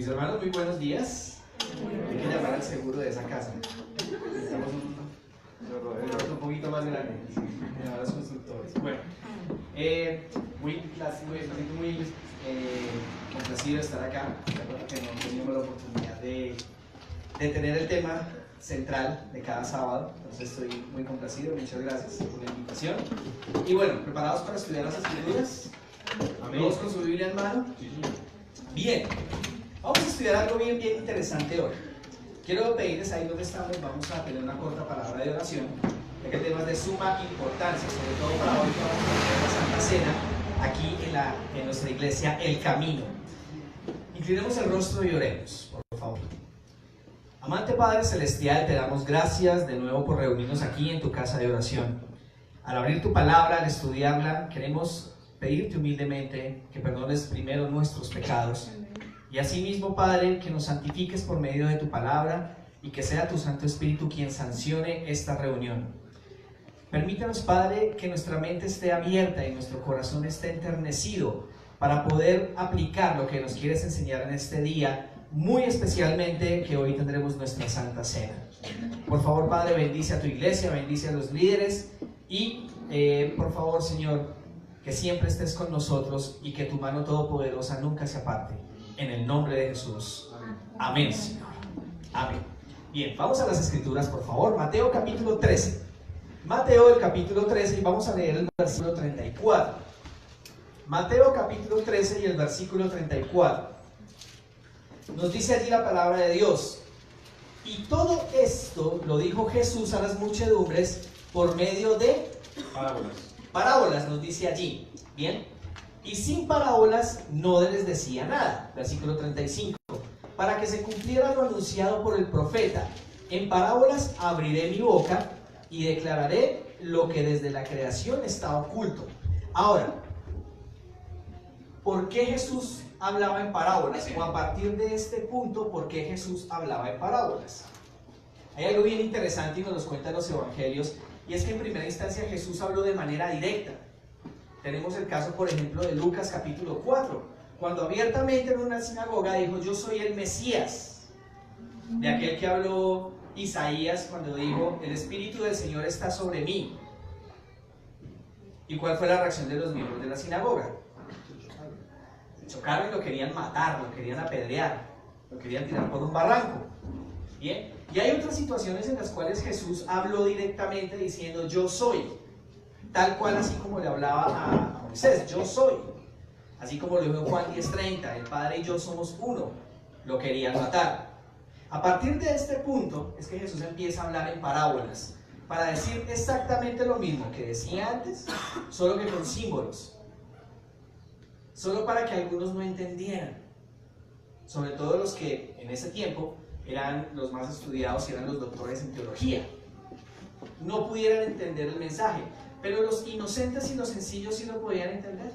Mis hermanos, muy buenos días. Hay que llamar al seguro de esa casa. Necesitamos un poquito más grande. Llamar a los consultores. Bueno, me siento muy complacido de estar acá. Que no teníamos la oportunidad de tener el tema central de cada sábado. Entonces estoy muy complacido. Muchas gracias por la invitación. Y bueno, ¿preparados para estudiar las Escrituras? ¿Todos con su Biblia en mano? Bien. Vamos a estudiar algo bien interesante hoy. Quiero pedirles ahí donde estamos, vamos a tener una corta palabra de oración, ya que el tema es de suma importancia, sobre todo para hoy que vamos a tener la Santa Cena aquí en nuestra iglesia El Camino. Inclinemos el rostro y oremos, por favor. Amante Padre Celestial, te damos gracias de nuevo por reunirnos aquí en tu casa de oración. Al abrir tu palabra, al estudiarla, queremos pedirte humildemente que perdones primero nuestros pecados. Y asimismo, Padre, que nos santifiques por medio de tu palabra y que sea tu Santo Espíritu quien sancione esta reunión. Permítanos, Padre, que nuestra mente esté abierta y nuestro corazón esté enternecido para poder aplicar lo que nos quieres enseñar en este día, muy especialmente que hoy tendremos nuestra Santa Cena. Por favor, Padre, bendice a tu iglesia, bendice a los líderes y, por favor, Señor, que siempre estés con nosotros y que tu mano todopoderosa nunca se aparte. En el nombre de Jesús. Amén, Señor. Amén. Bien, vamos a las Escrituras, por favor. Mateo capítulo 13. Mateo el capítulo 13 y vamos a leer el versículo 34. Mateo capítulo 13 y el versículo 34. Nos dice allí la palabra de Dios. Y todo esto lo dijo Jesús a las muchedumbres por medio de parábolas. Parábolas nos dice allí. Bien. Y sin parábolas no les decía nada. Versículo 35. Para que se cumpliera lo anunciado por el profeta. En parábolas abriré mi boca y declararé lo que desde la creación está oculto. Ahora, ¿por qué Jesús hablaba en parábolas? O a partir de este punto, ¿por qué Jesús hablaba en parábolas? Hay algo bien interesante y nos lo cuentan los evangelios. Y es que en primera instancia Jesús habló de manera directa. Tenemos el caso, por ejemplo, de Lucas capítulo 4, cuando abiertamente en una sinagoga dijo: yo soy el Mesías, de aquel que habló Isaías cuando dijo: el Espíritu del Señor está sobre mí. ¿Y cuál fue la reacción de los miembros de la sinagoga? Chocaron y lo querían matar, lo querían apedrear, lo querían tirar por un barranco. Bien, y hay otras situaciones en las cuales Jesús habló directamente diciendo: yo soy. Tal cual, así como le hablaba a Moisés: yo soy. Así como lo dijo Juan 10:30, el Padre y yo somos uno. Lo querían matar. A partir de este punto es que Jesús empieza a hablar en parábolas para decir exactamente lo mismo que decía antes, solo que con símbolos. Solo para que algunos no entendieran. Sobre todo los que en ese tiempo eran los más estudiados y eran los doctores en teología. No pudieran entender el mensaje. Pero los inocentes y los sencillos sí lo podían entender.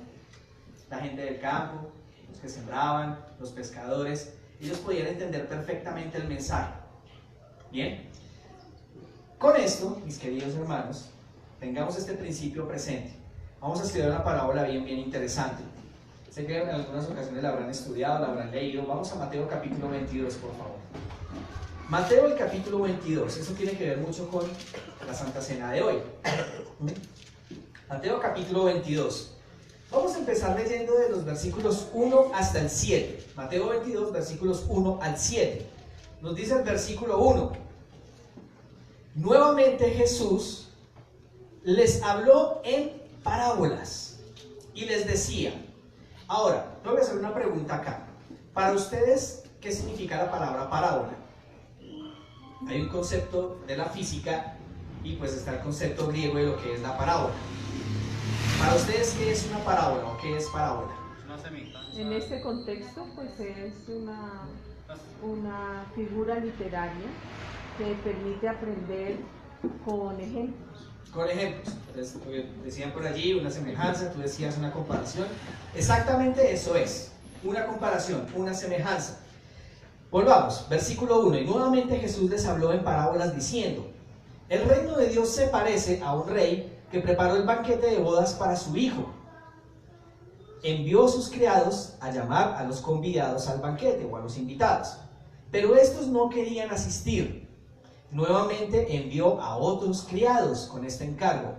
La gente del campo, los que sembraban, los pescadores, ellos podían entender perfectamente el mensaje. Bien, con esto, mis queridos hermanos, tengamos este principio presente. Vamos a estudiar una parábola bien interesante. Sé que en algunas ocasiones la habrán estudiado, la habrán leído. Vamos a Mateo capítulo 22, por favor. Mateo el capítulo 22, eso tiene que ver mucho con la Santa Cena de hoy. Mateo capítulo 22. Vamos a empezar leyendo de los versículos 1 hasta el 7. Mateo 22, versículos 1 al 7. Nos dice el versículo 1. Nuevamente Jesús les habló en parábolas y les decía. Ahora, yo voy a hacer una pregunta acá. Para ustedes, ¿qué significa la palabra parábola? Hay un concepto de la física y pues está el concepto griego de lo que es la parábola. Para ustedes, ¿qué es una parábola o qué es parábola? En este contexto, pues es una figura literaria que permite aprender con ejemplos. Con ejemplos. Entonces, decían por allí una semejanza, tú decías una comparación. Exactamente eso es, una comparación, una semejanza. Volvamos, versículo 1. Y nuevamente Jesús les habló en parábolas diciendo: el reino de Dios se parece a un rey que preparó el banquete de bodas para su hijo. envió a sus criados a llamar a los convidados al banquete o a los invitados. Pero estos no querían asistir. Nuevamente envió a otros criados con este encargo: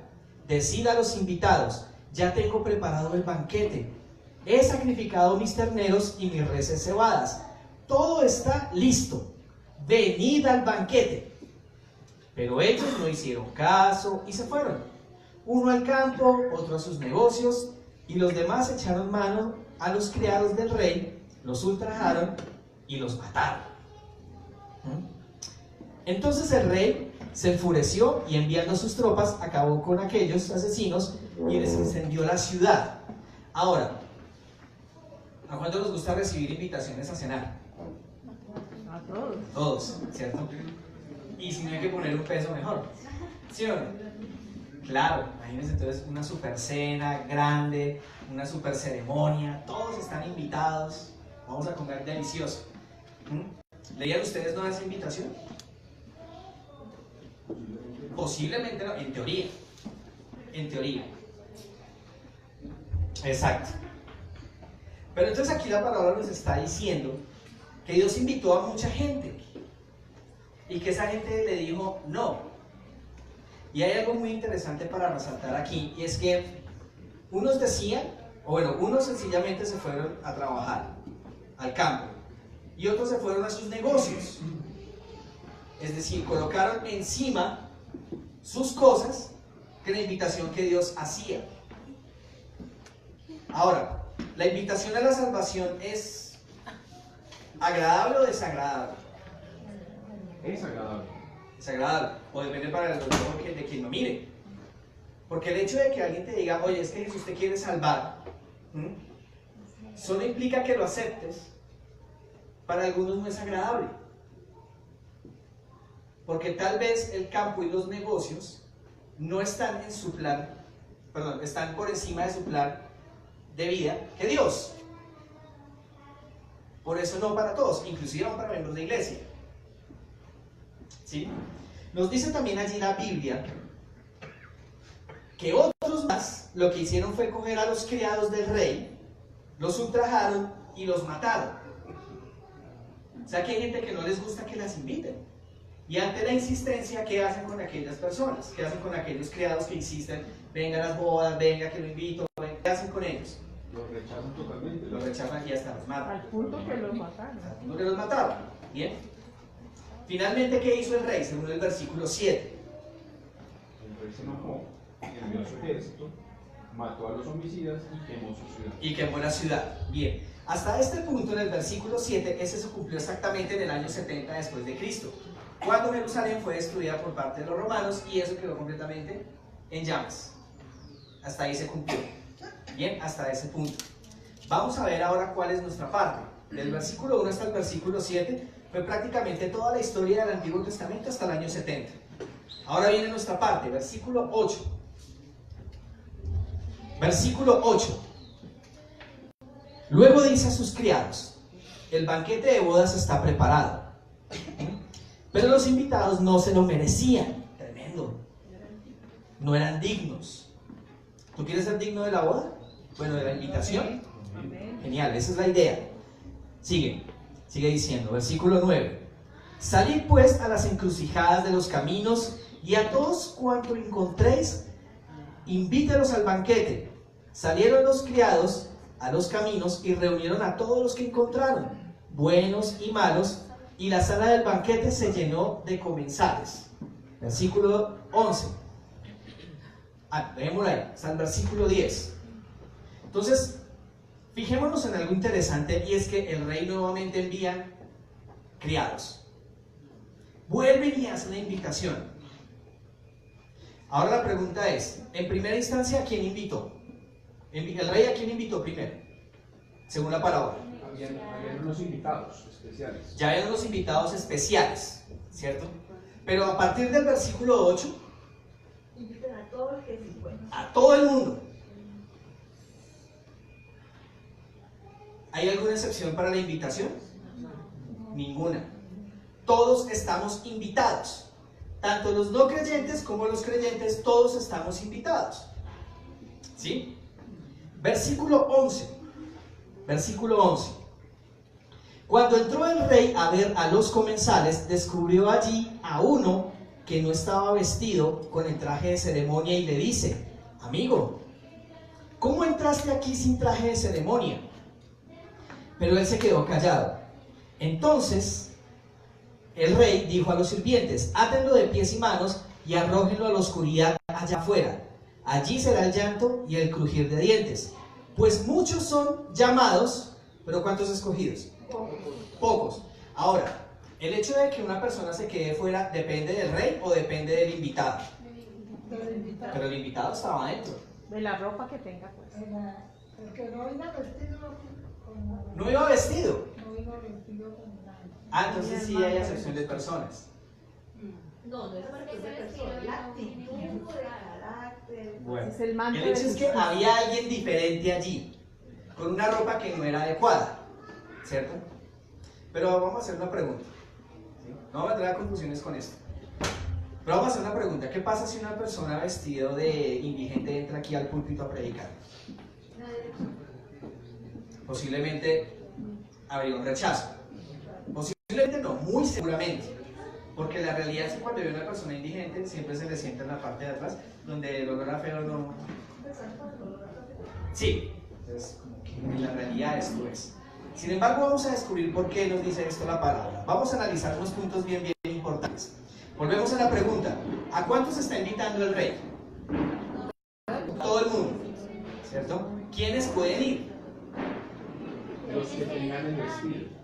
decid a los invitados, ya tengo preparado el banquete. He sacrificado mis terneros y mis reses cebadas. Todo está listo. Venid al banquete. Pero ellos no hicieron caso y se fueron. Uno al campo, otro a sus negocios, y los demás echaron mano a los criados del rey, los ultrajaron y los mataron. Entonces el rey se enfureció y, enviando sus tropas, acabó con aquellos asesinos y les incendió la ciudad. Ahora, ¿a cuántos les gusta recibir invitaciones a cenar? A todos. Todos, ¿cierto? Y si no hay que poner un peso, mejor. ¿Sí o no? Claro, imagínense entonces una super cena grande, una super ceremonia, todos están invitados, vamos a comer delicioso. ¿Leían ustedes no esa invitación? Posiblemente no, en teoría. En teoría. Exacto. Pero entonces aquí la palabra nos está diciendo que Dios invitó a mucha gente y que esa gente le dijo no. Y hay algo muy interesante para resaltar aquí, y es que unos decían, o bueno, unos sencillamente se fueron a trabajar al campo y otros se fueron a sus negocios. Es decir, colocaron encima sus cosas que la invitación que Dios hacía. Ahora, ¿la invitación a la salvación es agradable o desagradable? Es agradable. Es agradable, o depende para el ojo de quien lo mire. Porque el hecho de que alguien te diga, oye, es que Jesús te quiere salvar, solo implica que lo aceptes, para algunos no es agradable. Porque tal vez el campo y los negocios no están en su plan, perdón, están por encima de su plan de vida que Dios. Por eso no para todos, inclusive aún para miembros de iglesia. ¿Sí? Nos dice también allí la Biblia que otros más lo que hicieron fue coger a los criados del rey, los ultrajaron y los mataron. O sea que hay gente que no les gusta que las inviten. Y ante la insistencia, ¿qué hacen con aquellas personas? ¿Qué hacen con aquellos criados que insisten? Venga a las bodas, venga que lo invito, venga. ¿Qué hacen con ellos? Los rechazan totalmente. Los rechazan y hasta los matan. Al punto que los mataron. Al punto que los mataron. Bien. Finalmente, ¿qué hizo el rey? Según el versículo 7. El rey se enojó, envió a su ejército, mató a los homicidas y quemó su ciudad. Y quemó la ciudad. Bien. Hasta este punto, en el versículo 7, ese se cumplió exactamente en el año 70 después de Cristo, cuando Jerusalén fue destruida por parte de los romanos y eso quedó completamente en llamas. Hasta ahí se cumplió. Bien, hasta ese punto. Vamos a ver ahora cuál es nuestra parte. Del versículo 1 hasta el versículo 7 fue prácticamente toda la historia del Antiguo Testamento hasta el año 70. Ahora viene nuestra parte, versículo 8. Versículo 8. Luego dice a sus criados: el banquete de bodas está preparado. Pero los invitados no se lo merecían. Tremendo. No eran dignos. ¿Tú quieres ser digno de la boda? Bueno, de la invitación. Genial, esa es la idea. Sigue diciendo, versículo 9. Salid pues a las encrucijadas de los caminos y a todos cuanto encontréis, invítelos al banquete. Salieron los criados a los caminos y reunieron a todos los que encontraron, buenos y malos, y la sala del banquete se llenó de comensales. Versículo 11. Dejémoslo ahí, hasta el versículo 10. Entonces, fijémonos en algo interesante, y es que el rey nuevamente envía criados. Vuelven y hacen la invitación. Ahora la pregunta es, en primera instancia, ¿a quién invitó? ¿El rey a quién invitó primero? Según la parábola. Habían unos invitados especiales. Ya eran los invitados especiales, ¿cierto? Pero a partir del versículo 8, Invitan a todos los que se encuentran. a todo el mundo. ¿Hay alguna excepción para la invitación? Ninguna. Todos estamos invitados. Tanto los no creyentes como los creyentes, todos estamos invitados. ¿Sí? Versículo 11. Versículo 11. Cuando entró el rey a ver a los comensales, descubrió allí a uno que no estaba vestido con el traje de ceremonia y le dice: amigo, ¿cómo entraste aquí sin traje de ceremonia? Pero él se quedó callado. Entonces el rey dijo a los sirvientes: átenlo de pies y manos y arrójenlo a la oscuridad allá afuera. Allí será el llanto y el crujir de dientes. Pues muchos son llamados, pero ¿cuántos escogidos? Pocos. Ahora, ¿el hecho de que una persona se quede fuera depende del rey o depende del invitado? Pero el invitado estaba adentro. De la ropa que tenga, pues. El que no iba vestido con... No iba vestido. No iba vestido con nada. Ah, entonces sí hay excepción de personas. No, no es porque esa persona, la actitud, el carácter. Bueno, Es el manto el hecho de es que Jesús. había alguien diferente allí, con una ropa que no era adecuada, ¿cierto? Pero vamos a hacer una pregunta, ¿sí? No vamos a entrar a conclusiones con esto. Pero vamos a hacer una pregunta: ¿qué pasa si una persona vestida de indigente entra aquí al púlpito a predicar? Posiblemente habría un rechazo. Posiblemente no, muy seguramente. Porque la realidad es que cuando hay una persona indigente siempre se le sienta en la parte de atrás, donde el olor a feo no... Sí, entonces como que en la realidad esto es. Sin embargo, vamos a descubrir por qué nos dice esto la palabra. Vamos a analizar unos puntos bien importantes. Volvemos a la pregunta: ¿a cuántos está invitando el rey? Todo el mundo, ¿cierto? ¿Quiénes pueden ir? Los que tengan el vestido.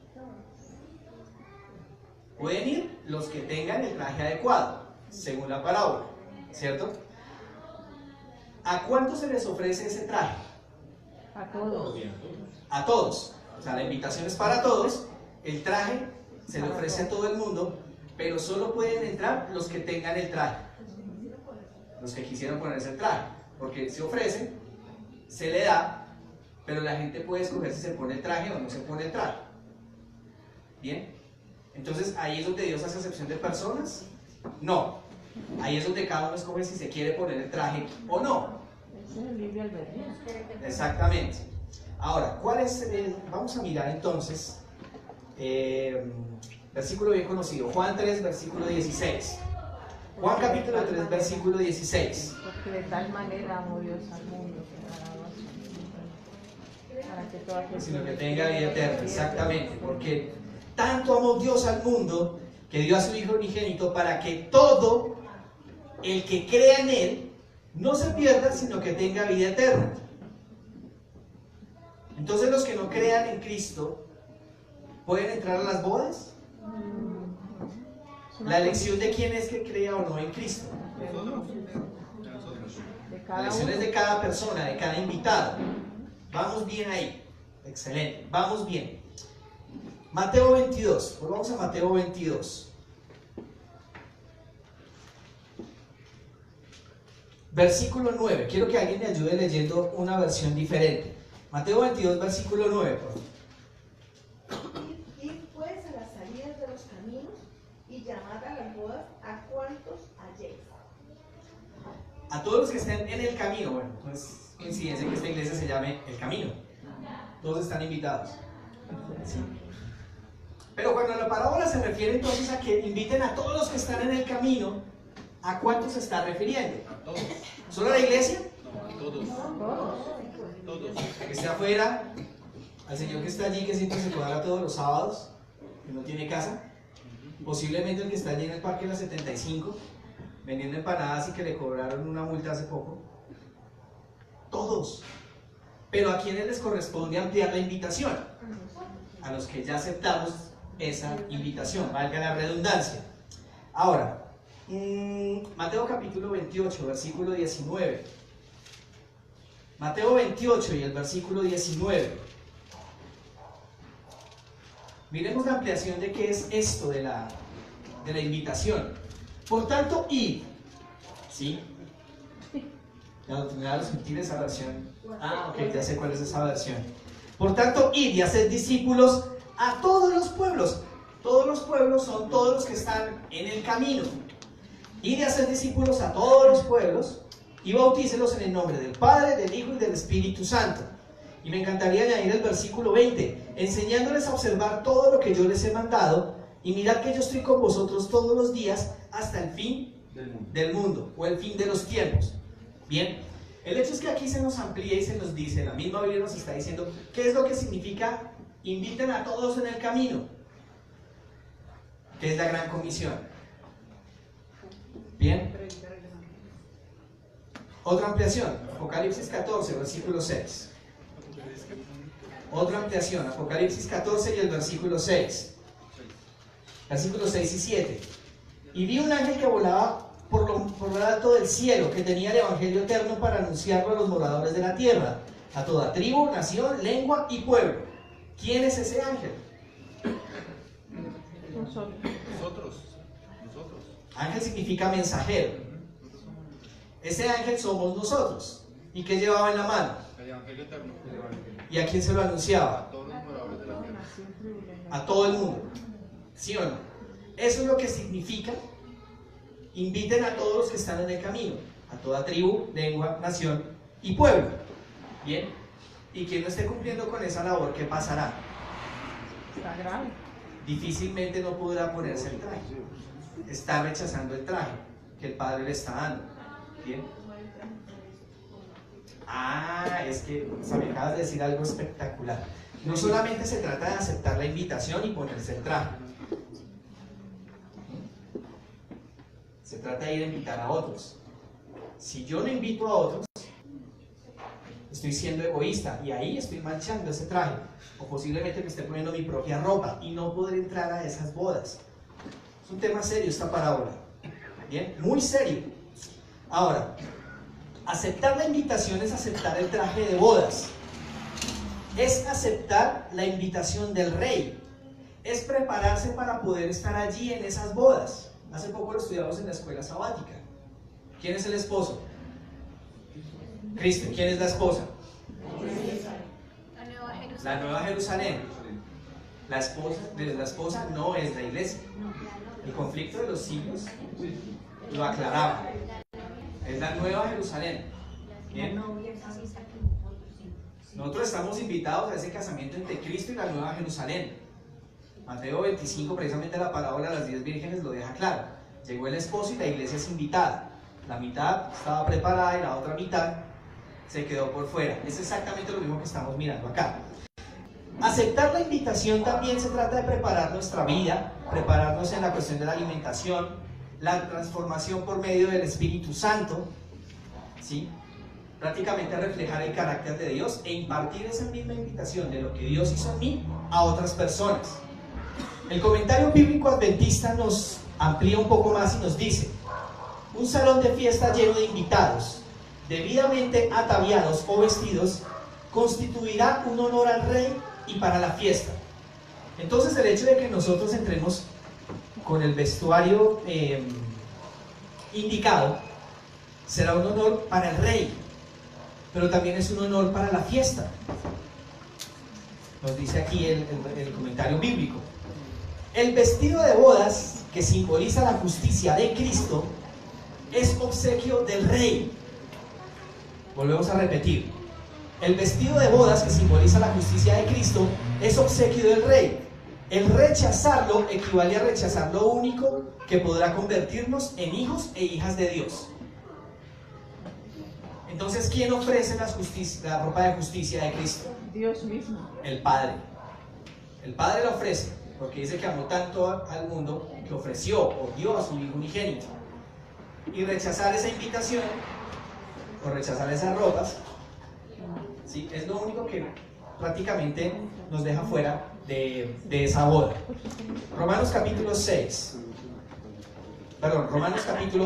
Pueden ir los que tengan el traje adecuado, según la parábola, ¿cierto? ¿A cuántos se les ofrece ese traje? A todos. A todos. O sea, la invitación es para todos. El traje se le ofrece a todo el mundo, pero solo pueden entrar los que tengan el traje, los que quisieran ponerse el traje, porque se ofrece, se le da, pero la gente puede escoger si se pone el traje o no se pone el traje. ¿Bien? Entonces, ¿ahí es donde Dios hace excepción de personas? No. Ahí es donde cada uno escoge si se quiere poner el traje o no. Ese es el libre albedrío. Exactamente. Ahora, ¿cuál es vamos a mirar entonces, versículo bien conocido, Juan 3, versículo 16. Juan capítulo 3, versículo 16. Porque de tal manera amó Dios al mundo que ha dado a su Hijo, para que todo aquel Sino que tenga vida eterna, exactamente, porque tanto amó Dios al mundo que dio a su Hijo unigénito para que todo el que crea en Él no se pierda, sino que tenga vida eterna. Entonces los que no crean en Cristo, ¿pueden entrar a las bodas? La elección de quién es que crea o no en Cristo. de La cada elección uno. es de cada persona, de cada invitado. Vamos bien ahí. Excelente, vamos bien. Mateo 22, volvamos a Mateo 22. Versículo 9, quiero que alguien me ayude leyendo una versión diferente. Mateo 22, versículo 9, por favor. Ir pues a las salidas de los caminos y llamad a las bodas a cuantos halléis. A todos los que estén en el camino, bueno, pues coincidencia que esta iglesia se llame El Camino. Todos están invitados. ¿Sí? Pero cuando la parábola se refiere entonces a que inviten a todos los que están en el camino, ¿a cuántos se está refiriendo? A todos. ¿Solo a la iglesia? No, a todos. Todos. Que esté afuera, al señor que está allí, que siempre se cuadra todos los sábados, que no tiene casa, posiblemente el que está allí en el parque de la 75, vendiendo empanadas y que le cobraron una multa hace poco. Todos. Pero ¿a quiénes les corresponde ampliar la invitación? A los que ya aceptamos esa invitación, valga la redundancia. Ahora, Mateo capítulo 28, versículo 19. Mateo 28 y el versículo 19. Miremos la ampliación de qué es esto de la invitación. Por tanto, id. ¿Sí? La doctrina de los gentiles, esa versión. Ah, ok, ya sé cuál es esa versión. Por tanto, id y haced discípulos a todos los pueblos. Todos los pueblos son todos los que están en el camino. Id y haced discípulos a todos los pueblos y bautícelos en el nombre del Padre, del Hijo y del Espíritu Santo, Y me encantaría añadir el versículo 20, enseñándoles a observar todo lo que yo les he mandado, y mirad que yo estoy con vosotros todos los días hasta el fin del mundo, o el fin de los tiempos. Bien, el hecho es que aquí se nos amplía y se nos dice, la misma Biblia nos está diciendo, ¿qué es lo que significa inviten a todos en el camino? ¿Qué es la gran comisión? Bien. Otra ampliación, Apocalipsis 14, versículo 6. Otra ampliación, Apocalipsis 14 y el versículo 6. Versículos 6 y 7. Y vi un ángel que volaba por lo alto del cielo, que tenía el evangelio eterno para anunciarlo a los moradores de la tierra, a toda tribu, nación, lengua y pueblo. ¿Quién es ese ángel? Nosotros. Ángel significa mensajero. Ese ángel somos nosotros. ¿Y qué llevaba en la mano? El evangelio eterno. ¿Y a quién se lo anunciaba? A todos los moradores de la tierra. A todo el mundo. ¿Sí o no? Eso es lo que significa inviten a todos los que están en el camino, a toda tribu, lengua, nación y pueblo. Bien. Y quien no esté cumpliendo con esa labor, ¿qué pasará? Está grave. Difícilmente no podrá ponerse el traje. Está rechazando el traje que el Padre le está dando. Bien. Es que me acabas de decir algo espectacular. No solamente se trata de aceptar la invitación y ponerse el traje. Se trata de ir a invitar a otros. Si yo no invito a otros, estoy siendo egoísta y ahí estoy manchando ese traje. O posiblemente me esté poniendo mi propia ropa y no podré entrar a esas bodas. Es un tema serio esta parábola. Bien, muy serio. Ahora, aceptar la invitación es aceptar el traje de bodas. Es aceptar la invitación del rey. Es prepararse para poder estar allí en esas bodas. Hace poco lo estudiamos en la escuela sabática. ¿Quién es el esposo? Cristo. ¿Quién es la esposa? La Nueva Jerusalén. La esposa no es la iglesia. El conflicto de los siglos lo aclaraba. Es la Nueva Jerusalén. Bien. Nosotros estamos invitados a ese casamiento entre Cristo y la Nueva Jerusalén. Mateo 25, precisamente la parábola de las 10 vírgenes lo deja claro. Llegó el esposo y la iglesia es invitada. La mitad estaba preparada y la otra mitad se quedó por fuera. Es exactamente lo mismo que estamos mirando acá. Aceptar la invitación también se trata de preparar nuestra vida, prepararnos en la cuestión de la alimentación, la transformación por medio del Espíritu Santo, ¿sí? Prácticamente reflejar el carácter de Dios e impartir esa misma invitación de lo que Dios hizo en mí a otras personas. El comentario bíblico adventista nos amplía un poco más y nos dice: un salón de fiesta lleno de invitados, debidamente ataviados o vestidos, constituirá un honor al rey y para la fiesta. Entonces el hecho de que nosotros entremos con el vestuario indicado será un honor para el rey, pero también es un honor para la fiesta. Nos dice aquí el comentario bíblico. El vestido de bodas, que simboliza la justicia de Cristo, es obsequio del rey. Volvemos a repetir. El vestido de bodas, que simboliza la justicia de Cristo, es obsequio del rey. El rechazarlo equivale a rechazar lo único que podrá convertirnos en hijos e hijas de Dios. Entonces, ¿quién ofrece la ropa de justicia de Cristo? Dios mismo. El Padre. El Padre la ofrece, porque dice que amó tanto al mundo que ofreció o dio a su Hijo unigénito. Y rechazar esa invitación o rechazar esas ropas, ¿sí?, es lo único que prácticamente nos deja fuera de esa boda. Romanos capítulo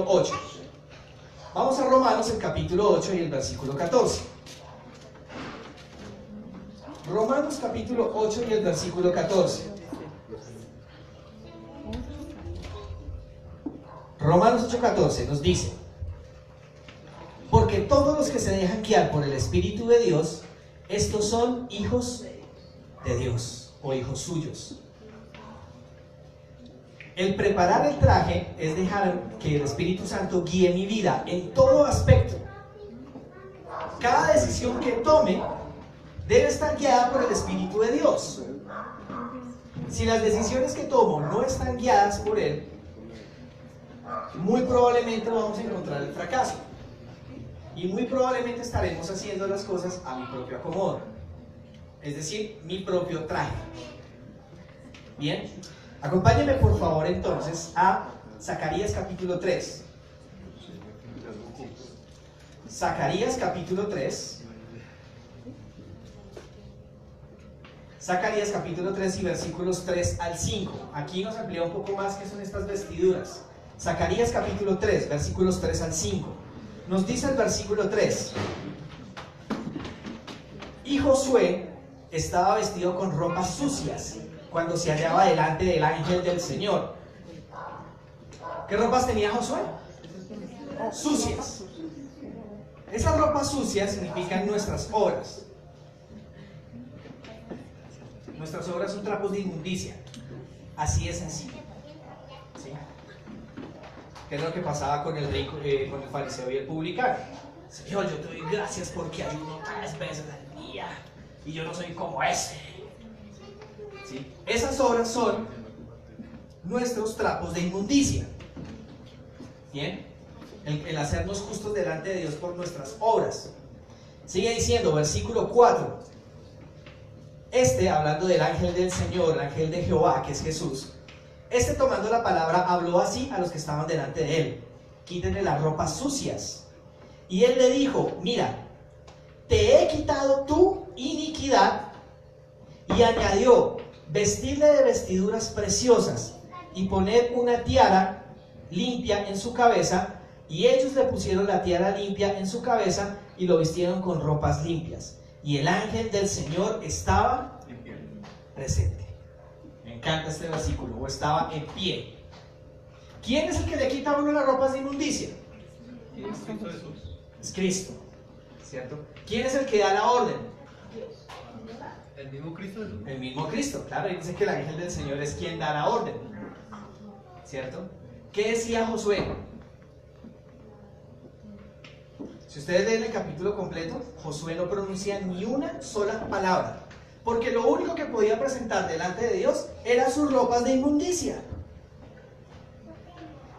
8. Vamos a Romanos el capítulo 8 y el versículo 14. Romanos capítulo 8 y el versículo 14. Romanos 8:14 nos dice: porque todos los que se dejan guiar por el Espíritu de Dios, estos son hijos de Dios o hijos suyos. El preparar el traje es dejar que el Espíritu Santo guíe mi vida en todo aspecto. Cada decisión que tome debe estar guiada por el Espíritu de Dios. Si las decisiones que tomo no están guiadas por Él, muy probablemente vamos a encontrar el fracaso. Y muy probablemente estaremos haciendo las cosas a mi propio acomodo. Es decir, mi propio traje. Bien, acompáñenme por favor entonces a Zacarías capítulo 3. Zacarías capítulo 3. Zacarías capítulo 3 y versículos 3 al 5. Aquí nos amplía un poco más qué son estas vestiduras. Zacarías capítulo 3, versículos 3 al 5. Nos dice el versículo 3: Y Josué estaba vestido con ropas sucias cuando se hallaba delante del ángel del Señor. ¿Qué ropas tenía Josué? Sucias. Esas ropas sucias significan nuestras obras. Nuestras obras son trapos de inmundicia. Así es sencillo. ¿Sí? ¿Qué es lo que pasaba con el rico, con el fariseo y el publicano? Señor, yo te doy gracias porque ayuno 3 veces al día y yo no soy como ese. ¿Sí? Esas obras son nuestros trapos de inmundicia. ¿Bien? El hacernos justos delante de Dios por nuestras obras. Sigue diciendo, versículo 4. Hablando del ángel del Señor, el ángel de Jehová, que es Jesús, tomando la palabra, habló así a los que estaban delante de él: quítenle las ropas sucias. Y él le dijo: mira, te he quitado tu iniquidad. Y añadió: vestidle de vestiduras preciosas y poned una tiara limpia en su cabeza. Y ellos le pusieron la tiara limpia en su cabeza y lo vistieron con ropas limpias. Y el ángel del Señor estaba presente. Me encanta este versículo. O estaba en pie. ¿Quién es el que le quita a uno las ropas de inmundicia? Es Cristo, ¿cierto? ¿Quién es el que da la orden? El mismo Cristo. El mismo Cristo, claro. Y dice que el ángel del Señor es quien da la orden, ¿cierto? ¿Qué decía Josué? Si ustedes leen el capítulo completo, Josué no pronuncia ni una sola palabra, porque lo único que podía presentar delante de Dios eran sus ropas de inmundicia.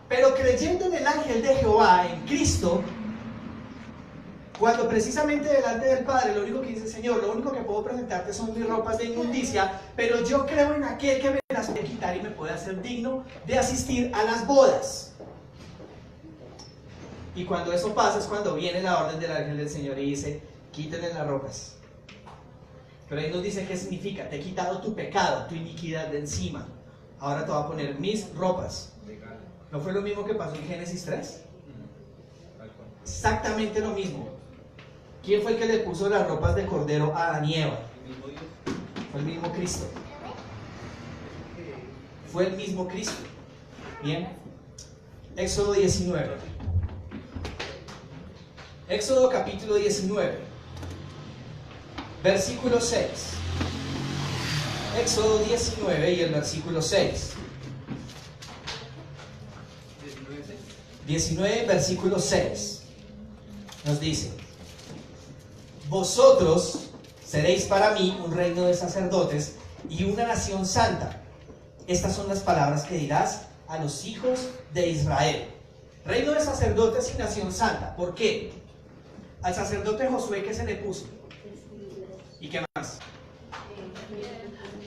Pero creyendo en el ángel de Jehová, en Cristo, cuando precisamente delante del Padre, lo único que dice: Señor, lo único que puedo presentarte son mis ropas de inmundicia, pero yo creo en aquel que me las puede quitar y me puede hacer digno de asistir a las bodas. Y cuando eso pasa es cuando viene la orden del ángel del Señor y dice: quítenle las ropas. Pero ahí nos dice qué significa: te he quitado tu pecado, tu iniquidad de encima. Ahora te voy a poner mis ropas. ¿No fue lo mismo que pasó en Génesis 3? Exactamente lo mismo. ¿Quién fue el que le puso las ropas de cordero a Adán y Eva? Fue el mismo Cristo. Fue el mismo Cristo. Bien. Éxodo 19. Éxodo capítulo 19. Versículo 6. Éxodo 19 y el versículo 6. 19, versículo 6. Nos dice: vosotros seréis para mí un reino de sacerdotes y una nación santa. Estas son las palabras que dirás a los hijos de Israel. Reino de sacerdotes y nación santa. ¿Por qué? Al sacerdote Josué, ¿qué se le puso? ¿Y qué más?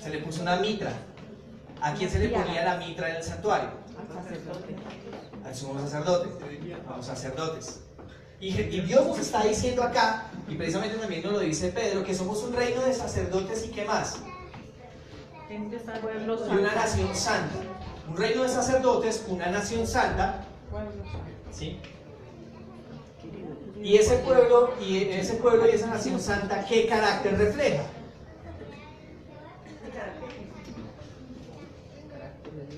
Se le puso una mitra. ¿A quién se le ponía la mitra en el santuario? Al sacerdote. Al sumo sacerdote, a los sacerdotes. Y Dios nos está diciendo acá, y precisamente también nos lo dice Pedro, que somos un reino de sacerdotes y ¿qué más? Y una nación santa. Un reino de sacerdotes, una nación santa. ¿Sí? Y ese pueblo y esa nación santa, ¿qué carácter refleja?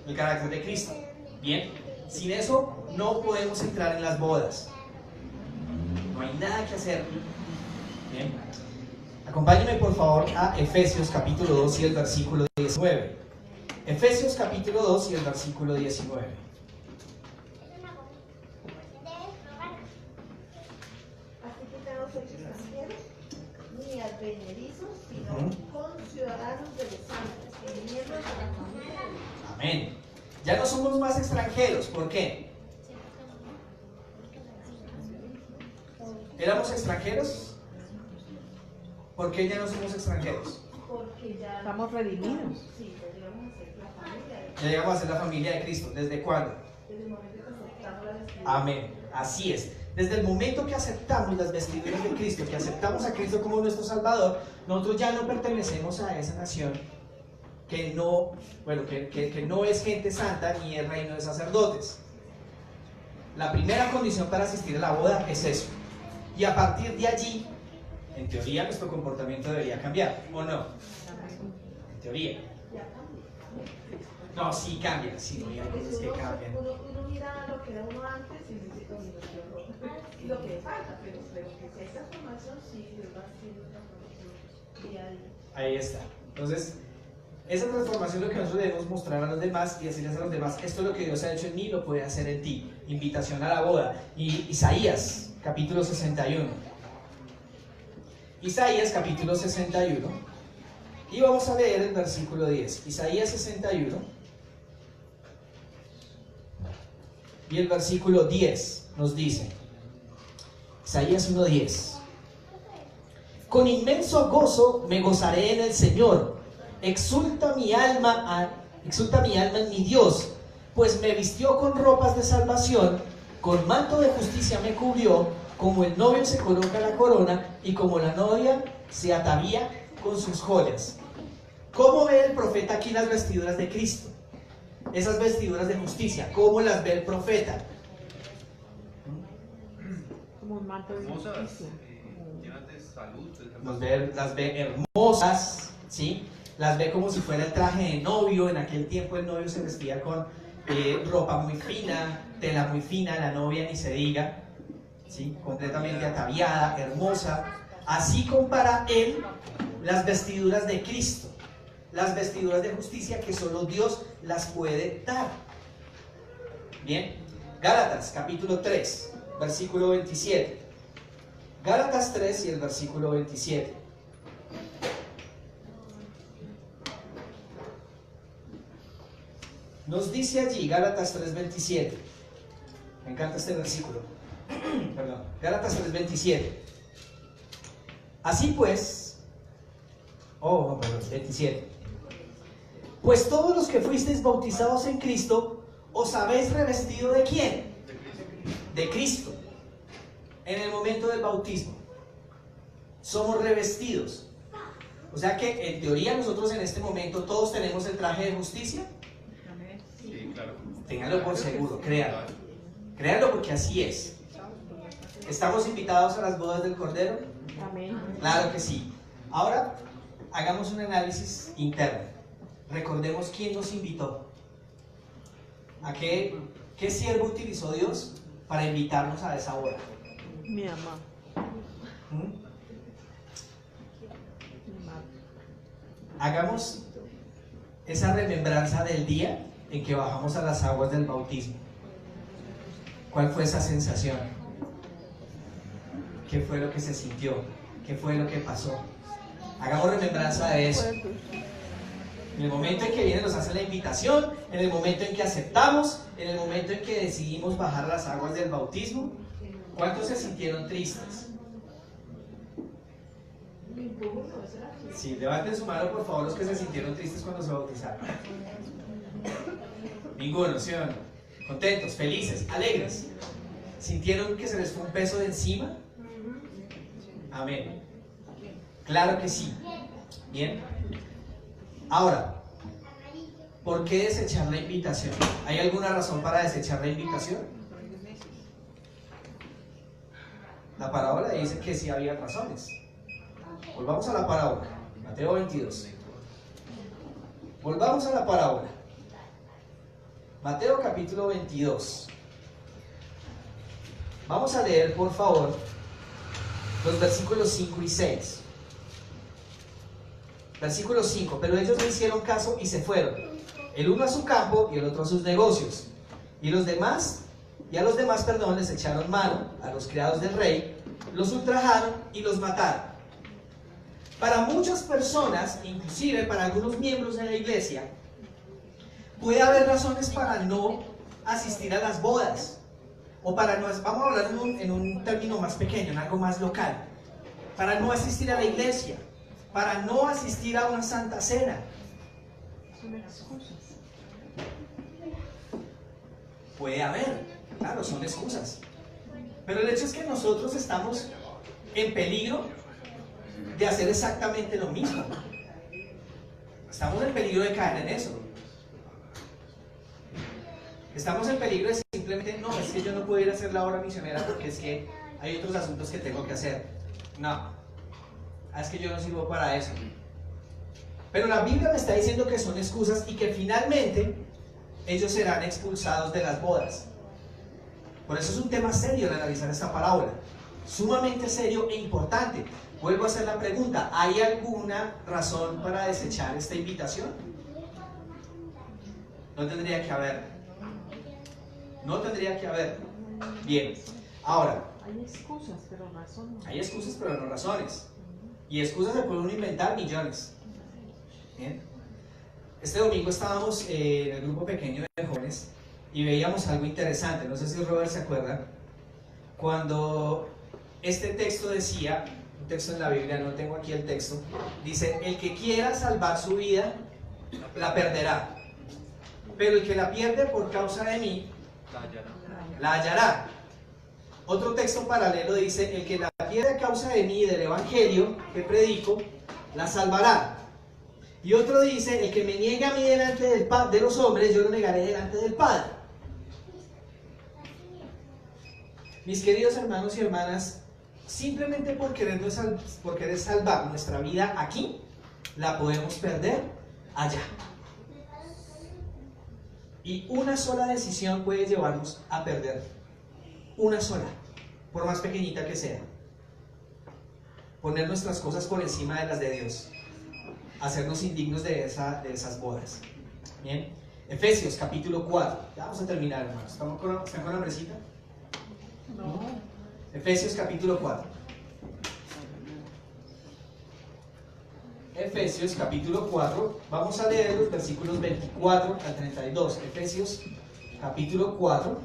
El carácter de Cristo. Bien, sin eso no podemos entrar en las bodas. No hay nada que hacer. Bien. Acompáñenme por favor a Efesios capítulo 2 y el versículo 19. Efesios capítulo 2 y el versículo 19. Así que no sois extranjeros ni advenedizos Ya no somos más extranjeros. ¿Por qué? ¿Éramos extranjeros? ¿Por qué ya no somos extranjeros? Porque ya Estamos redimidos. sí, ya llegamos a ser la familia de Ya llegamos a ser la familia de Cristo. ¿Desde cuándo? desde el momento que aceptamos las escrituras. Amén. Así es. Desde el momento que aceptamos las vestiduras de Cristo, que aceptamos a Cristo como nuestro Salvador, nosotros ya no pertenecemos a esa nación que no, bueno, que no es gente santa ni el reino de sacerdotes. La primera condición para asistir a la boda es eso. Y a partir de allí, en teoría, nuestro comportamiento debería cambiar, ¿o no? En teoría. Ya cambia. No, sí cambia, sí, hay cosas que cambian. Uno mira lo que era uno antes y dice, "Oye, no, qué horror". Y lo que le falta, pero que si hay transformación, sí, Dios va haciendo transformación día a día. Ahí está. Entonces, esa transformación es lo que nosotros debemos mostrar a los demás y decirles a los demás, esto es lo que Dios ha hecho en mí, lo puede hacer en ti. Invitación a la boda. Y Isaías, capítulo 61. Isaías, capítulo 61. Y vamos a leer el versículo 10. Isaías 61. Y el versículo 10 nos dice, Isaías 1:10. Con inmenso gozo me gozaré en el Señor. Exulta mi alma en mi Dios, pues me vistió con ropas de salvación, con manto de justicia me cubrió, como el novio se coloca la corona y como la novia se atavía con sus joyas. ¿Cómo ve el profeta aquí las vestiduras de Cristo? Esas vestiduras de justicia, ¿cómo las ve el profeta? Como un manto de Hermosas, justicia. llenas de salud. Las ve hermosas, ¿sí? Las ve como si fuera el traje de novio. En aquel tiempo el novio se vestía con ropa muy fina, tela muy fina, la novia ni se diga, ¿sí? Completamente ataviada, hermosa. Así compara él las vestiduras de Cristo, las vestiduras de justicia que solo Dios las puede dar. Bien, Gálatas capítulo 3, versículo 27. Gálatas 3 y el versículo 27. Nos dice allí, Gálatas 3:27. Me encanta este versículo. Perdón, Gálatas 3:27. Así pues, perdón, 27. Pues todos los que fuisteis bautizados en Cristo, os habéis revestido ¿de quién? De Cristo. En el momento del bautismo somos revestidos. O sea que en teoría nosotros en este momento todos tenemos el traje de justicia. Sí, claro. Ténganlo por seguro, créanlo. Créanlo porque así es. ¿Estamos invitados a las bodas del Cordero? Amén. Claro que sí. Ahora hagamos un análisis interno. Recordemos quién nos invitó. ¿A qué siervo utilizó Dios para invitarnos a esa boda? Mi mamá. ¿Mm? Mi mamá. Hagamos esa remembranza del día en que bajamos a las aguas del bautismo. ¿Cuál fue esa sensación? ¿Qué fue lo que se sintió? ¿Qué fue lo que pasó? Hagamos remembranza de eso. En el momento en que viene nos hace la invitación, en el momento en que aceptamos, en el momento en que decidimos bajar las aguas del bautismo. ¿Cuántos se sintieron tristes? Sí, levanten su mano por favor los que se sintieron tristes cuando se bautizaron. Ninguno, ¿sí o no? Contentos, felices, alegres. ¿Sintieron que se les fue un peso de encima? Amén. Claro que sí. Bien. Ahora, ¿por qué desechar la invitación? ¿Hay alguna razón para desechar la invitación? La parábola dice que sí había razones. Volvamos a la parábola. Mateo 22. Volvamos a la parábola. Mateo capítulo 22. Vamos a leer, por favor, los versículos 5 y 6. Versículo 5. Pero ellos no hicieron caso y se fueron, el uno a su campo y el otro a sus negocios. Y a los demás, les echaron mano, a los criados del rey, los ultrajaron y los mataron. Para muchas personas, inclusive para algunos miembros de la iglesia, Puede haber razones para no asistir a las bodas. O para no, vamos a hablar en un término más pequeño, en algo más local. Para no asistir a la iglesia. Para no asistir a una santa cena. Son excusas. Puede haber, claro, son excusas. Pero el hecho es que nosotros estamos en peligro de hacer exactamente lo mismo. Estamos en peligro de caer en eso. Estamos en peligro de simplemente, no, es que yo no puedo ir a hacer la obra misionera porque es que hay otros asuntos que tengo que hacer. No, es que yo no sirvo para eso. Pero la Biblia me está diciendo que son excusas y que finalmente ellos serán expulsados de las bodas. Por eso es un tema serio de analizar esta parábola. Sumamente serio e importante. Vuelvo a hacer la pregunta, ¿hay alguna razón para desechar esta invitación? No tendría que haber. No tendría que haber. Bien, ahora, Hay excusas, pero razón no. hay excusas pero no razones. Y excusas se pueden inventar millones. Bien. Este domingo estábamos en el grupo pequeño de jóvenes y veíamos algo interesante. No sé si Robert se acuerda. Cuando este texto decía, un texto en la Biblia, no tengo aquí el texto, dice, el que quiera salvar su vida, la perderá. Pero el que la pierde por causa de mí, la hallará. Otro texto paralelo dice, el que la pierde a causa de mí y del evangelio que predico, la salvará. Y otro dice, el que me niegue a mí delante de los hombres, yo lo negaré delante del Padre. Mis queridos hermanos y hermanas, simplemente por querer salvar nuestra vida aquí, la podemos perder allá. Y una sola decisión puede llevarnos a perder. Una sola, por más pequeñita que sea. Poner nuestras cosas por encima de las de Dios. Hacernos indignos de esas bodas. Bien. Efesios capítulo 4. Ya vamos a terminar, hermanos. ¿Están con hambrecita? No. Efesios capítulo 4. Efesios capítulo 4. Vamos a leer los versículos 24 al 32. Efesios capítulo 4.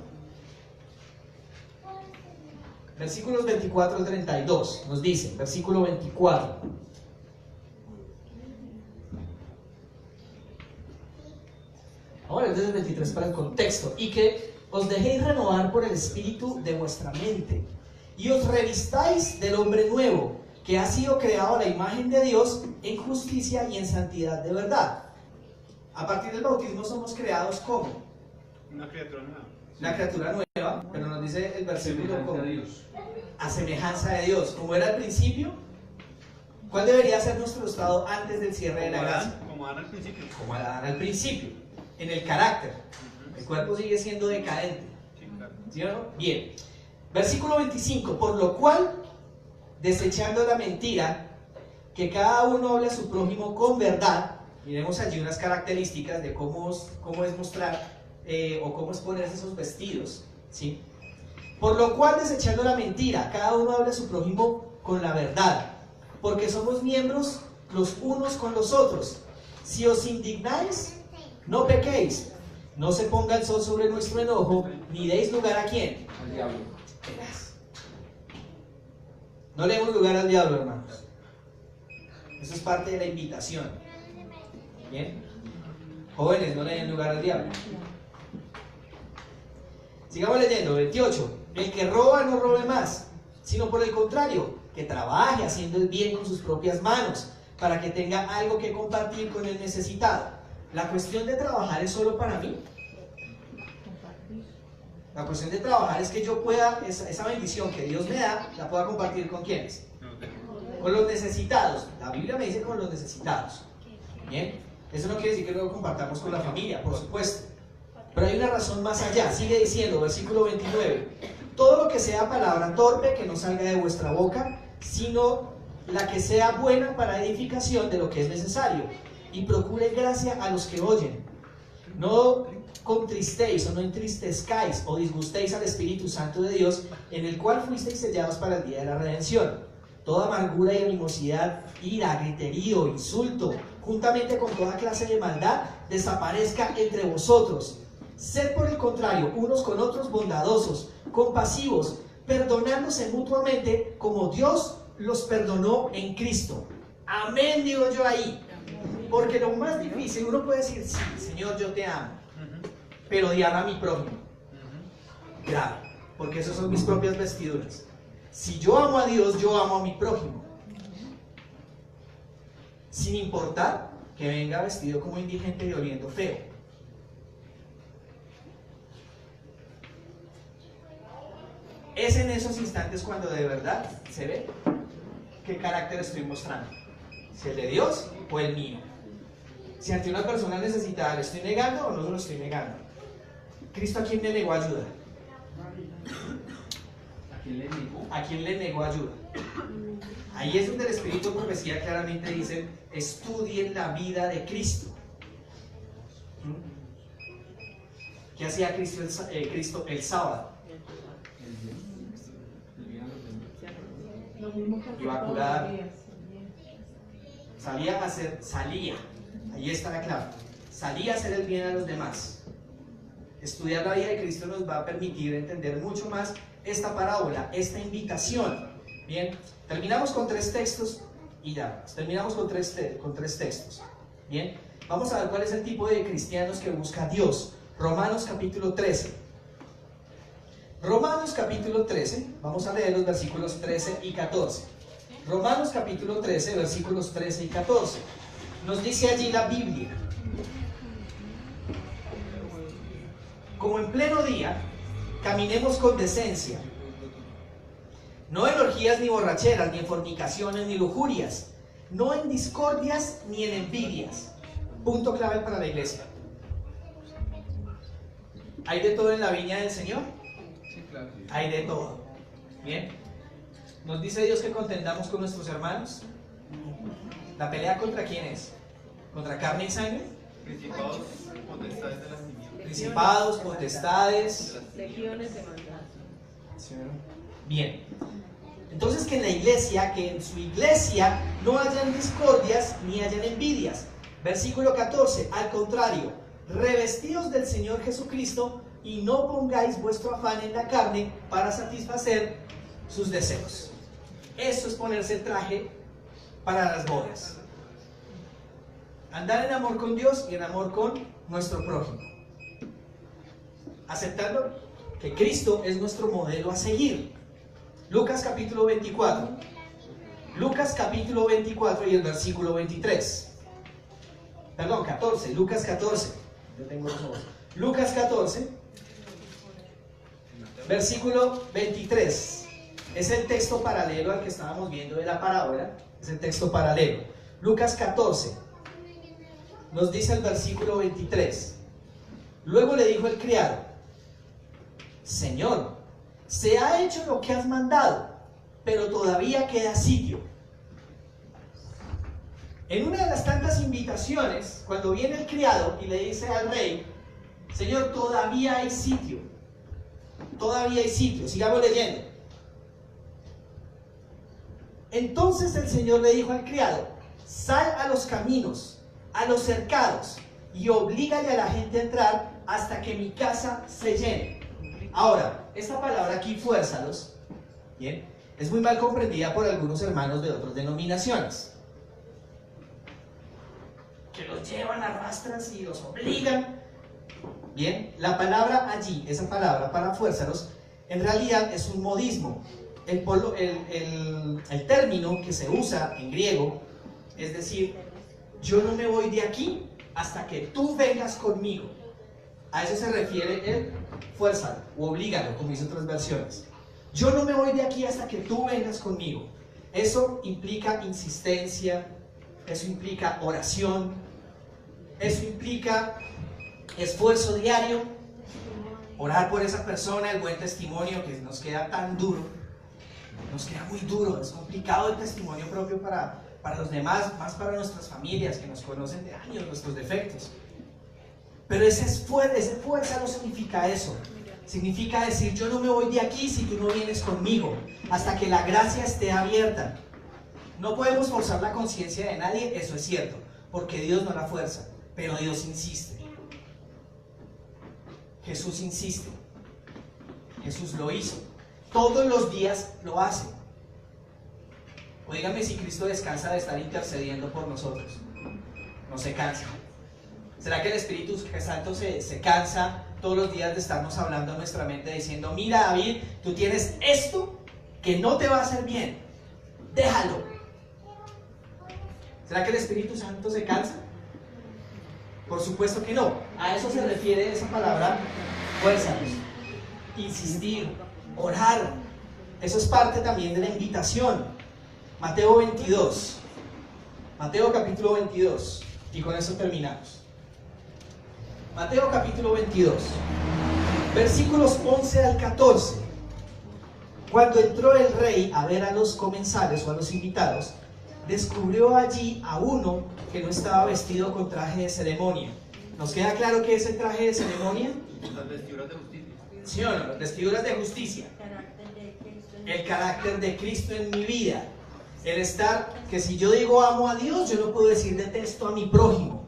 Versículos 24 al 32. Nos dice, versículo 24. Ahora desde el 23 para el contexto. Y que os dejéis renovar por el espíritu de vuestra mente. Y os revistáis del hombre nuevo, que ha sido creado a la imagen de Dios en justicia y en santidad de verdad. A partir del bautismo somos creados como Una criatura nueva. la criatura nueva, pero nos dice el versículo como a semejanza de Dios, como era al principio. ¿Cuál debería ser nuestro estado antes del cierre de la gracia? Como Adán al principio. Como Adán al principio, en el carácter. El cuerpo sigue siendo decadente. Sí, claro. ¿Sí o no? Bien. Versículo 25. Por lo cual, desechando la mentira, que cada uno hable a su prójimo con verdad. Miremos allí unas características de cómo es mostrar o cómo es ponerse esos vestidos. ¿Sí? Por lo cual, desechando la mentira, cada uno hable a su prójimo con la verdad. Porque somos miembros los unos con los otros. Si os indignáis, no pequéis. No se ponga el sol sobre nuestro enojo, ni deis lugar a quién. Al diablo. Verás. No le demos lugar al diablo, hermanos. Eso es parte de la invitación. ¿Bien? Jóvenes, no le den lugar al diablo. Sigamos leyendo, 28. El que roba no robe más, sino por el contrario, que trabaje haciendo el bien con sus propias manos, para que tenga algo que compartir con el necesitado. La cuestión de trabajar es solo para mí. La cuestión de trabajar es que yo pueda, esa bendición que Dios me da, la pueda compartir con ¿quiénes? Con los necesitados. La Biblia me dice con los necesitados. Bien, eso no quiere decir que luego compartamos con la familia, por supuesto. Pero hay una razón más allá. Sigue diciendo, versículo 29. Todo lo que sea palabra torpe, que no salga de vuestra boca, sino la que sea buena para edificación de lo que es necesario. Y procure gracia a los que oyen. No contristéis o no entristezcáis o disgustéis al Espíritu Santo de Dios, en el cual fuisteis sellados para el día de la redención. Toda amargura y animosidad, ira, griterío, insulto, juntamente con toda clase de maldad, desaparezca entre vosotros. Sed por el contrario unos con otros bondadosos, compasivos, perdonándose mutuamente como Dios los perdonó en Cristo. Amén, digo yo ahí. Porque lo más difícil, uno puede decir, sí, Señor, yo te amo, pero odiar a mi prójimo. Grave, porque esas son mis propias vestiduras. Si yo amo a Dios, yo amo a mi prójimo. Sin importar que venga vestido como indigente y oliendo feo. Es en esos instantes cuando de verdad se ve qué carácter estoy mostrando. Si el de Dios o el mío. Si ante una persona necesitada le estoy negando o no se lo estoy negando. ¿Cristo a quién le negó ayuda? ¿A quién le negó? ¿A quién le negó ayuda? Ahí es donde el Espíritu de Profecía claramente dice, estudien la vida de Cristo. ¿Qué hacía Cristo el sábado? Lo mismo que Iba a todos curar. los días. Salía, ahí está la clave, salía a hacer el bien a los demás. Estudiar la vida de Cristo nos va a permitir entender mucho más esta parábola, esta invitación. Bien, terminamos con 3 textos y ya, terminamos con tres textos. Bien, vamos a ver cuál es el tipo de cristianos que busca a Dios. Romanos capítulo 13. Romanos capítulo 13, vamos a leer los versículos 13 y 14. Romanos capítulo 13, versículos 13 y 14. Nos dice allí la Biblia: como en pleno día, caminemos con decencia, no en orgías ni borracheras, ni en fornicaciones ni lujurias, no en discordias ni en envidias. Punto clave para la iglesia. ¿Hay de todo en la viña del Señor? Sí, claro. Hay de todo. Bien. ¿Nos dice Dios que contendamos con nuestros hermanos? ¿La pelea contra quién es? ¿Contra carne y sangre? Principados, potestades de las tinieblas. Principados, potestades. Legiones de maldad. Bien. Entonces que en la iglesia, que en su iglesia no hayan discordias ni hayan envidias. Versículo 14. Al contrario, revestidos del Señor Jesucristo y no pongáis vuestro afán en la carne para satisfacer sus deseos. Eso es ponerse el traje para las bodas. Andar en amor con Dios y en amor con nuestro prójimo. Aceptando que Cristo es nuestro modelo a seguir. Lucas capítulo 24. Lucas capítulo 24 y el versículo 23. Perdón, 14. Lucas 14. Yo tengo los ojos. Lucas 14, versículo 23. Es el texto paralelo al que estábamos viendo de la parábola. Es el texto paralelo. Lucas 14. Nos dice el versículo 23. Luego le dijo el criado: Señor, se ha hecho lo que has mandado, pero todavía queda sitio. En una de las tantas invitaciones, cuando viene el criado y le dice al rey: Señor, todavía hay sitio. Todavía hay sitio. Sigamos leyendo. Entonces el Señor le dijo al criado: sal a los caminos, a los cercados, y oblígale a la gente a entrar hasta que mi casa se llene. Ahora, esta palabra aquí, fuérzalos, bien, es muy mal comprendida por algunos hermanos de otras denominaciones, que los llevan, arrastran y los obligan. Bien, la palabra allí, esa palabra para fuérzalos, en realidad es un modismo. El término que se usa en griego es decir, yo no me voy de aquí hasta que tú vengas conmigo. A eso se refiere el fuérzalo o oblígalo, como dice otras versiones. Yo no me voy de aquí hasta que tú vengas conmigo. Eso implica insistencia, eso implica oración, eso implica esfuerzo diario, orar por esa persona, el buen testimonio que nos queda tan duro, nos queda muy duro, es complicado el testimonio propio para los demás, más para nuestras familias que nos conocen de años, nuestros defectos. Pero ese fuerza no significa eso. Significa decir, yo no me voy de aquí si tú no vienes conmigo, hasta que la gracia esté abierta. No podemos forzar la conciencia de nadie, eso es cierto, porque Dios no la fuerza. Pero Dios insiste. Jesús insiste. Jesús lo hizo. Todos los días lo hace. Óigame, si Cristo descansa de estar intercediendo por nosotros, no se cansa. ¿Será que el Espíritu Santo se cansa todos los días de estarnos hablando en nuestra mente diciendo, mira David, tú tienes esto que no te va a hacer bien, déjalo? ¿Será que el Espíritu Santo se cansa? Por supuesto que no. A eso se refiere esa palabra fuerza, insistir, orar. Eso es parte también de la invitación. Mateo 22, Mateo capítulo 22, y con eso terminamos. Mateo capítulo 22, versículos 11 al 14. Cuando entró el rey a ver a los comensales o a los invitados, descubrió allí a uno que no estaba vestido con traje de ceremonia. ¿Nos queda claro qué es el traje de ceremonia? Las vestiduras de justicia. ¿Sí o no? Las vestiduras de justicia. El carácter de Cristo en mi vida. El estar, que si yo digo amo a Dios, yo no puedo decir detesto a mi prójimo.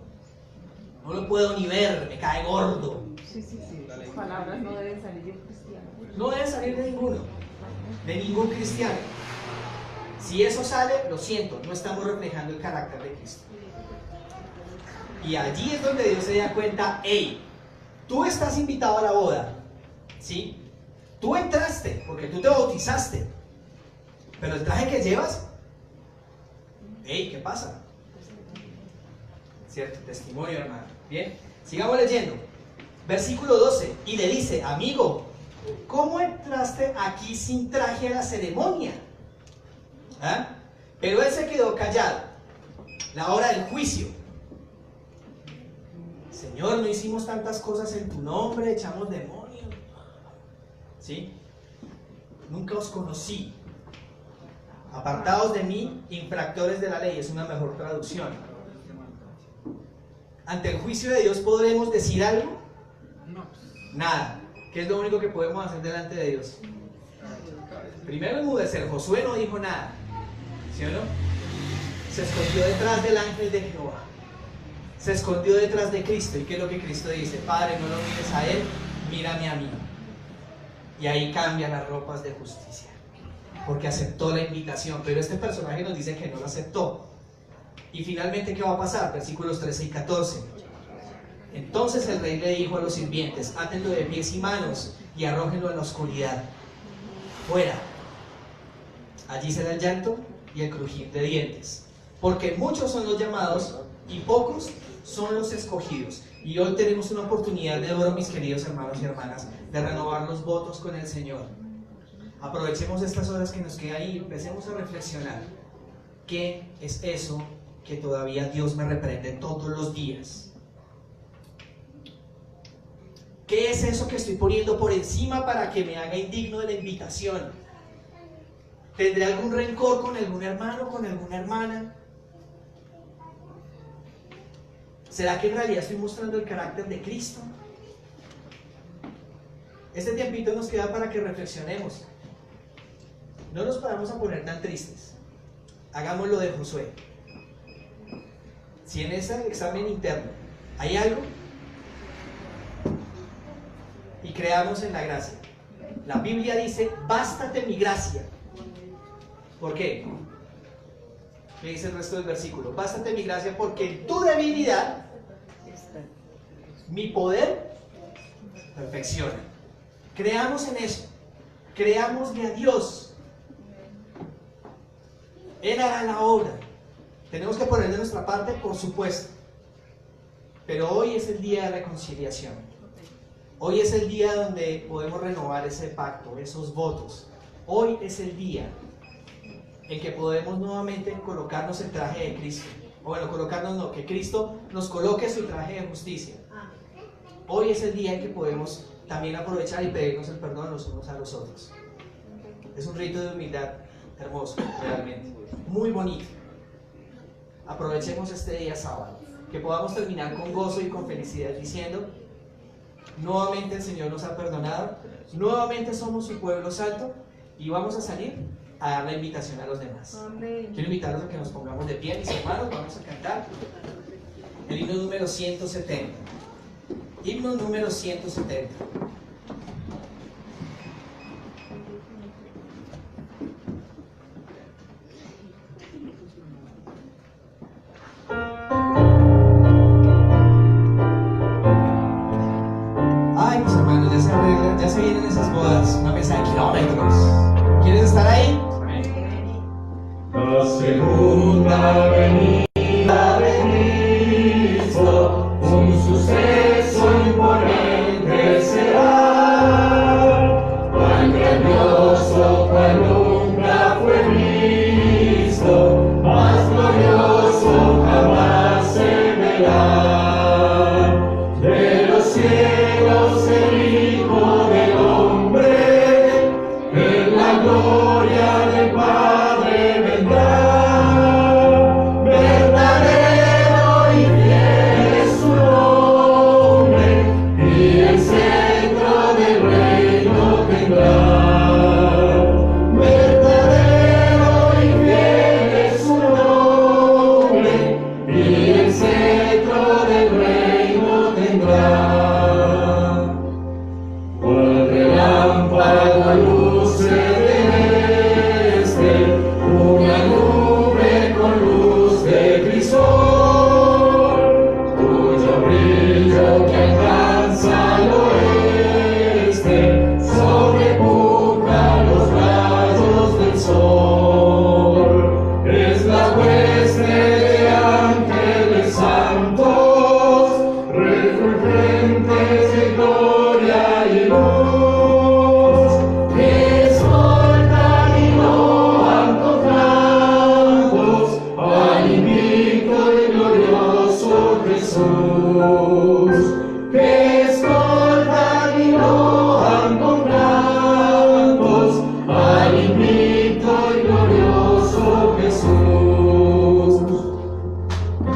No lo puedo ni ver, me cae gordo. Sí. Esas palabras no deben salir de un cristiano. No debe salir de ninguno, de ningún cristiano. Si eso sale, lo siento, no estamos reflejando el carácter de Cristo. Y allí es donde Dios se da cuenta, hey, tú estás invitado a la boda, ¿sí? Tú entraste porque tú te bautizaste, pero el traje que llevas, hey, ¿qué pasa? Cierto, testimonio, hermano. Bien, sigamos leyendo. Versículo 12, y le dice, amigo, ¿cómo entraste aquí sin traje a la ceremonia? ¿Ah? Pero él se quedó callado. La hora del juicio. Señor, no hicimos tantas cosas en tu nombre, echamos demonios. ¿Sí? Nunca os conocí. Apartados de mí, infractores de la ley, es una mejor traducción. Ante el juicio de Dios, ¿podremos decir algo? Nada. ¿Qué es lo único que podemos hacer delante de Dios? Primero enmudecer. Josué no dijo nada, ¿sí o no? Se escondió detrás del ángel de Jehová. Se escondió detrás de Cristo. ¿Y qué es lo que Cristo dice? Padre, no lo mires a él, mírame a mí. Y ahí cambia las ropas de justicia, porque aceptó la invitación. Pero este personaje nos dice que no lo aceptó. Y finalmente, ¿qué va a pasar? Versículos 13 y 14. Entonces el rey le dijo a los sirvientes, átenlo de pies y manos y arrójenlo en la oscuridad. Fuera. Allí será el llanto y el crujir de dientes. Porque muchos son los llamados y pocos son los escogidos. Y hoy tenemos una oportunidad de oro, mis queridos hermanos y hermanas, de renovar los votos con el Señor. Aprovechemos estas horas que nos quedan y empecemos a reflexionar. ¿Qué es eso que todavía Dios me reprende todos los días? ¿Qué es eso que estoy poniendo por encima para que me haga indigno de la invitación? ¿Tendré algún rencor con algún hermano, con alguna hermana? ¿Será que en realidad estoy mostrando el carácter de Cristo? Este tiempito nos queda para que reflexionemos. No nos vamos a poner tan tristes. Hagamos lo de Josué. Si en ese examen interno hay algo, y creamos en la gracia. La Biblia dice, bástate mi gracia. ¿Por qué? ¿Qué dice el resto del versículo? Bástate mi gracia porque en tu debilidad mi poder perfecciona. Creamos en eso. Creámosle a Dios. Él hará la obra. Tenemos que poner de nuestra parte, por supuesto. Pero hoy es el día de reconciliación. Hoy es el día donde podemos renovar ese pacto, esos votos. Hoy es el día en que podemos nuevamente colocarnos el traje de Cristo. O bueno, colocarnos no, que Cristo nos coloque su traje de justicia. Hoy es el día en que podemos también aprovechar y pedirnos el perdón los unos a los otros. Es un rito de humildad hermoso, realmente. Muy bonito. Aprovechemos este día sábado. Que podamos terminar con gozo y con felicidad diciendo, nuevamente el Señor nos ha perdonado, nuevamente somos su pueblo santo y vamos a salir a dar la invitación a los demás. Amén. Quiero invitarlos a que nos pongamos de pie, mis hermanos, vamos a cantar. el himno número 170. Himno número 170. Ay, mis hermanos, ya se vienen esas bodas, una mesa de kilómetros. ¿Quieres estar ahí? La segunda venida de Cristo, un suceso imponente será, tan grandioso cual nunca fue visto, más glorioso jamás se verá. De los cielos el Hijo del Hombre, en la gloria del Padre vendrá, verdadero y fiel es su nombre, y el centro del reino tendrá. Verdadero y fiel es su nombre, y el centro del reino tendrá. Cual relámpago luce de este, una nube con luz de crisol, cuyo brillo que alcanza al oeste sobrepuja los rayos del sol. Es la hueste de ángeles santos, refulgentes de gloria y luz, que escoltan y loan con cantos al invicto y glorioso Jesús. Que escoltan y loan con cantos al invicto y glorioso Jesús.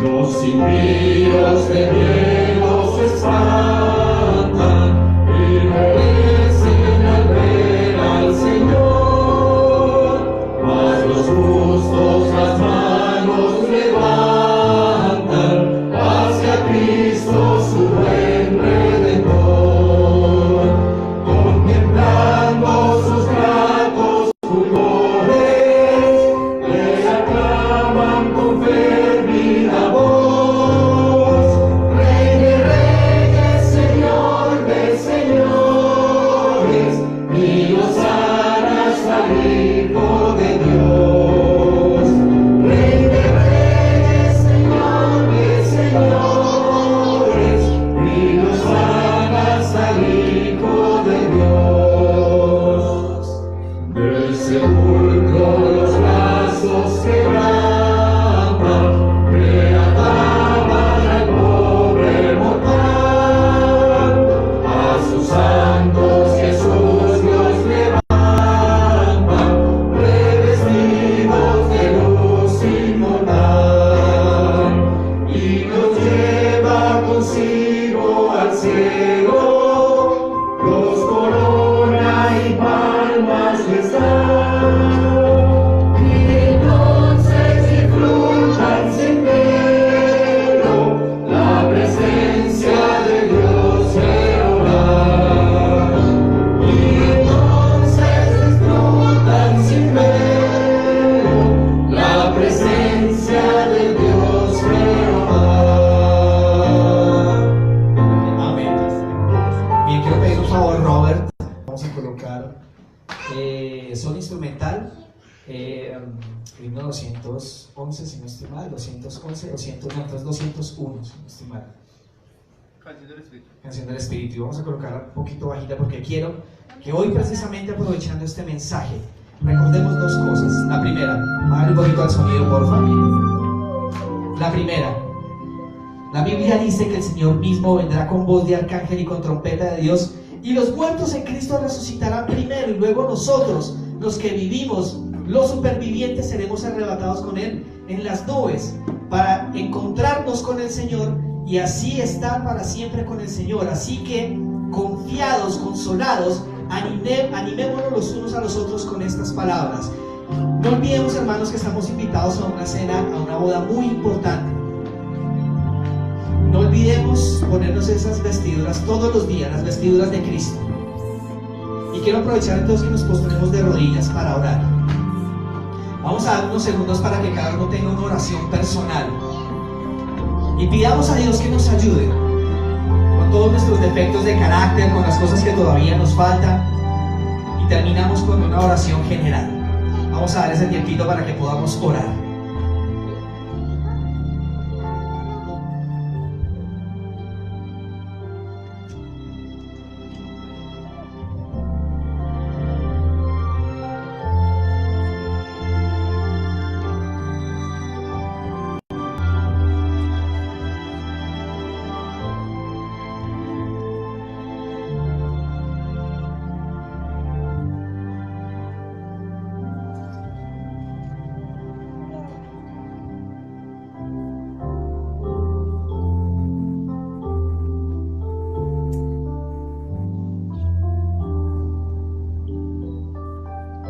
Los impíos de miedo se espantan y perecen al ver al Señor, mas los justos las manos levantan hacia Cristo su buen Redentor, contemplando sus gratos fulgores, le aclaman con fervida voz, Rey de reyes, Señor de señores, y hosanas al Hijo de Dios. Rey de reyes, Señor de señores, y hosanas al Hijo de Dios. Del sepulcro los brazos quebrantan, reataban al pobre mortal, a sus santos Jesús los levanta, revestidos de luz inmortal, y los lleva consigo al cielo, los corona y palmas les da. Y entonces disfrutan sin miedo la presencia de Dios Jehová. Y entonces disfrutan sin miedo la presencia de Dios Jehová. Amén. Bien, quiero pedir un favor, Robert. Vamos a colocar solo instrumental, himno 211, si no estoy mal, 211, 200, no, entonces 201, si no estoy mal. Canción del Espíritu. Canción del Espíritu. Y vamos a colocarla un poquito bajita porque quiero que hoy, precisamente aprovechando este mensaje, recordemos dos cosas. La primera, bájale un poquito al sonido, porfa. La primera, la Biblia dice que el Señor mismo vendrá con voz de arcángel y con trompeta de Dios, y los muertos en Cristo resucitarán primero, y luego nosotros, los que vivimos, los supervivientes, seremos arrebatados con Él en las nubes para encontrarnos con el Señor y así estar para siempre con el Señor. Así que, confiados, consolados, animémonos los unos a los otros con estas palabras. No olvidemos, hermanos, que estamos invitados a una cena, a una boda muy importante. no olvidemos ponernos esas vestiduras todos los días, las vestiduras de Cristo. Y quiero aprovechar entonces que nos postremos de rodillas para orar. Vamos a dar unos segundos para que cada uno tenga una oración personal. Y pidamos a Dios que nos ayude con todos nuestros defectos de carácter, con las cosas que todavía nos faltan. Y terminamos con una oración general. Vamos a dar ese tiempito para que podamos orar.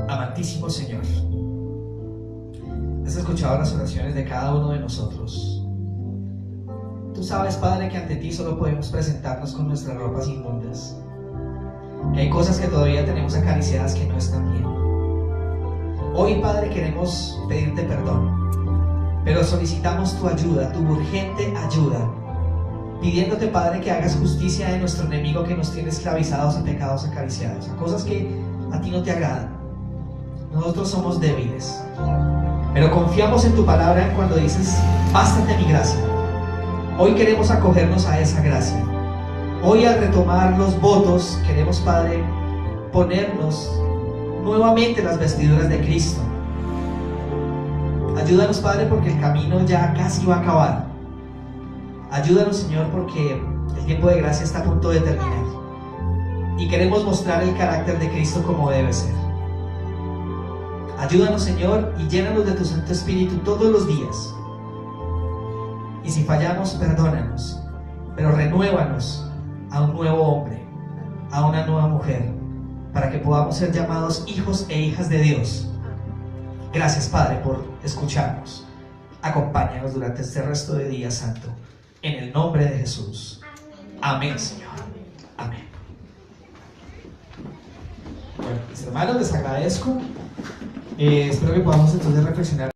Amantísimo Señor, has escuchado las oraciones de cada uno de nosotros. Tú sabes, Padre, que ante ti solo podemos presentarnos con nuestras ropas inmundas, que hay cosas que todavía tenemos acariciadas que no están bien. Hoy, Padre, queremos pedirte perdón, pero solicitamos tu ayuda, tu urgente ayuda, pidiéndote, Padre, que hagas justicia de nuestro enemigo que nos tiene esclavizados a pecados acariciados, a cosas que a ti no te agradan. Nosotros somos débiles, pero confiamos en tu palabra cuando dices, bástate mi gracia. Hoy queremos acogernos a esa gracia. Hoy, al retomar los votos, queremos, Padre, ponernos nuevamente las vestiduras de Cristo. Ayúdanos, Padre, porque el camino ya casi va a acabar. Ayúdanos, Señor, porque el tiempo de gracia está a punto de terminar y queremos mostrar el carácter de Cristo como debe ser. Ayúdanos, Señor, y llénanos de tu Santo Espíritu todos los días. Y si fallamos, perdónanos, pero renuévanos a un nuevo hombre, a una nueva mujer, para que podamos ser llamados hijos e hijas de Dios. Gracias, Padre, por escucharnos. Acompáñanos durante este resto de día santo. En el nombre de Jesús. Amén, Señor. Amén. Bueno, mis hermanos, les agradezco. Espero que podamos entonces reflexionar.